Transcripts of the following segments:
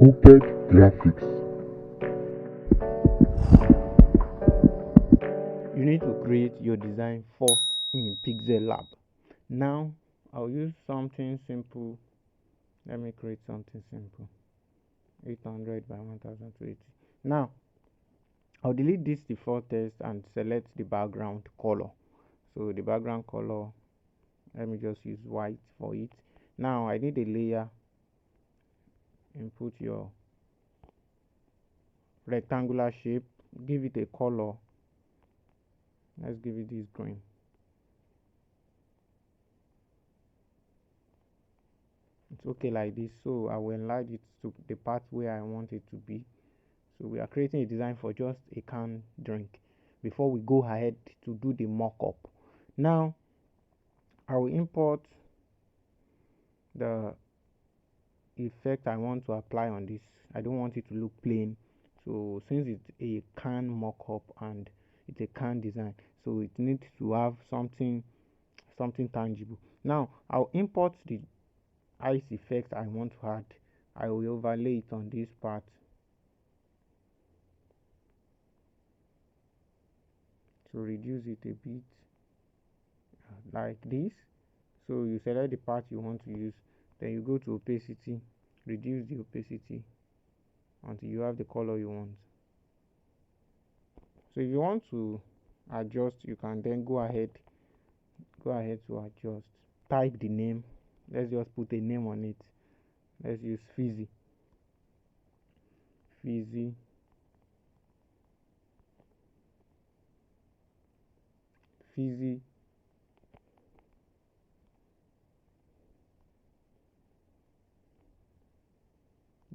Oped graphics. You need to create your design first in PicsArt. Now I'll use something simple. Let me create something simple. 800 by 1280. Now I'll delete this default text and select the background color. So the background color, let me just use white for it. Now I need a layer. Input your rectangular shape, give it a color. Let's give it this green. It's okay like this. So I will enlarge it to the part where I want it to be. So we are creating a design for just a canned drink before we go ahead to do the mock-up. Now I will import the effect I want to apply on this. I don't want it to look plain, so since it's a can mock-up and it's a can design, so it needs to have something tangible. Now I'll import the ice effect I want to add. I will overlay it on this part. So reduce it a bit like this. So you select the part you want to use, then you go to opacity, reduce the opacity until you have the color you want. So if you want to adjust, you can then go ahead to adjust. Type the name. Let's just put a name on it. Let's use fizzy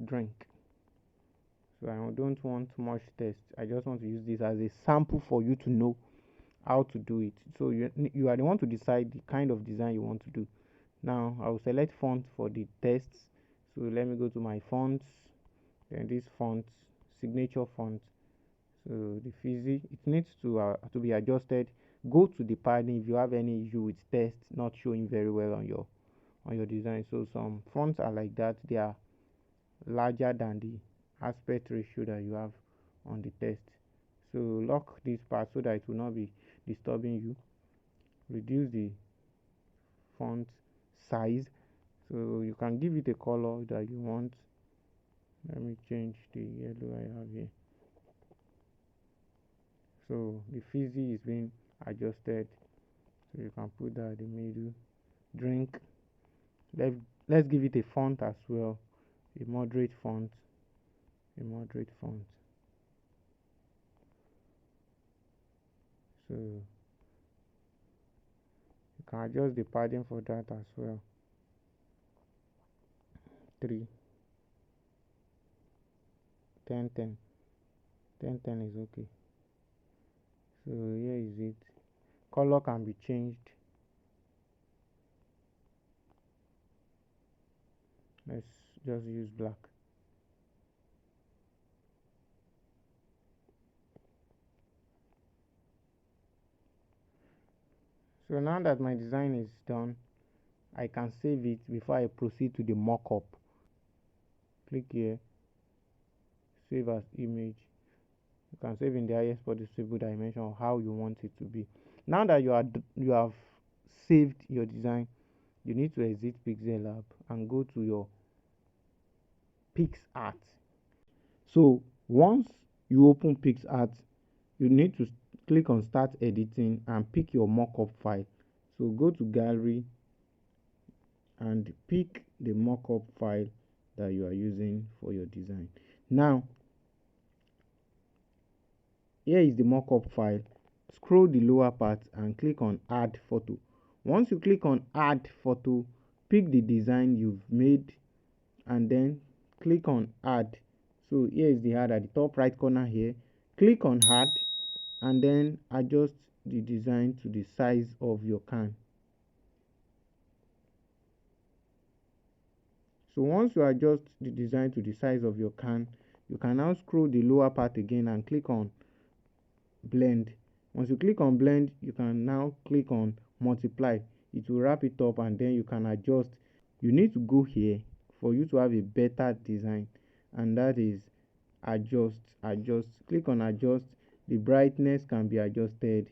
drink. So I don't want much text. I just want to use this as a sample for you to know how to do it. So you are the one to decide the kind of design you want to do. Now I will select font for the text. So let me go to my fonts, then this font, signature font. So the fizzy, it needs to be adjusted. Go to the padding if you have any issue with text not showing very well on your design. So some fonts are like that, they are larger than the aspect ratio that you have on the text. So lock this part so that it will not be disturbing you. Reduce the font size, so you can give it a color that you want. Let me change the yellow I have here. So the fizzy is being adjusted, so you can put that in the middle. Drink, let's give it a font as well, a moderate font. So you can adjust the padding for that as well. 3 10 10 10 10 is okay. So here is it. Color can be changed. Let's just use black. So now that my design is done, I can save it before I proceed to the mock-up. Click here, save as image. You can save in the highest possible dimension of how you want it to be. Now that you have saved your design, you need to exit PicsArt and go to your PicsArt. So once you open PicsArt, you need to click on start editing and pick your mockup file. So go to gallery and pick the mockup file that you are using for your design. Now here is the mockup file. Scroll the lower part and click on add photo. Once you click on add photo, pick the design you've made and then click on add. So here is the add at the top right corner here. Click on add and then adjust the design to the size of your can. So once you adjust the design to the size of your can, you can now scroll the lower part again and click on blend. Once you click on blend, you can now click on multiply. It will wrap it up and then you can adjust. You need to go here for you to have a better design, and that is adjust. Click on adjust. The brightness can be adjusted.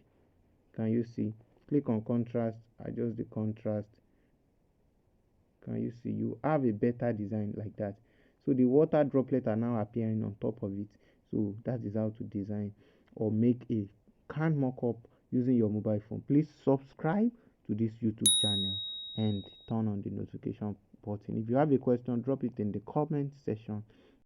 Can you see? Click on contrast, adjust the contrast. Can you see? You have a better design like that. So the water droplet are now appearing on top of it. So that is how to design or make a can mock-up using your mobile phone. Please subscribe to this YouTube channel and turn on the notification button. If you have a question, drop it in the comment section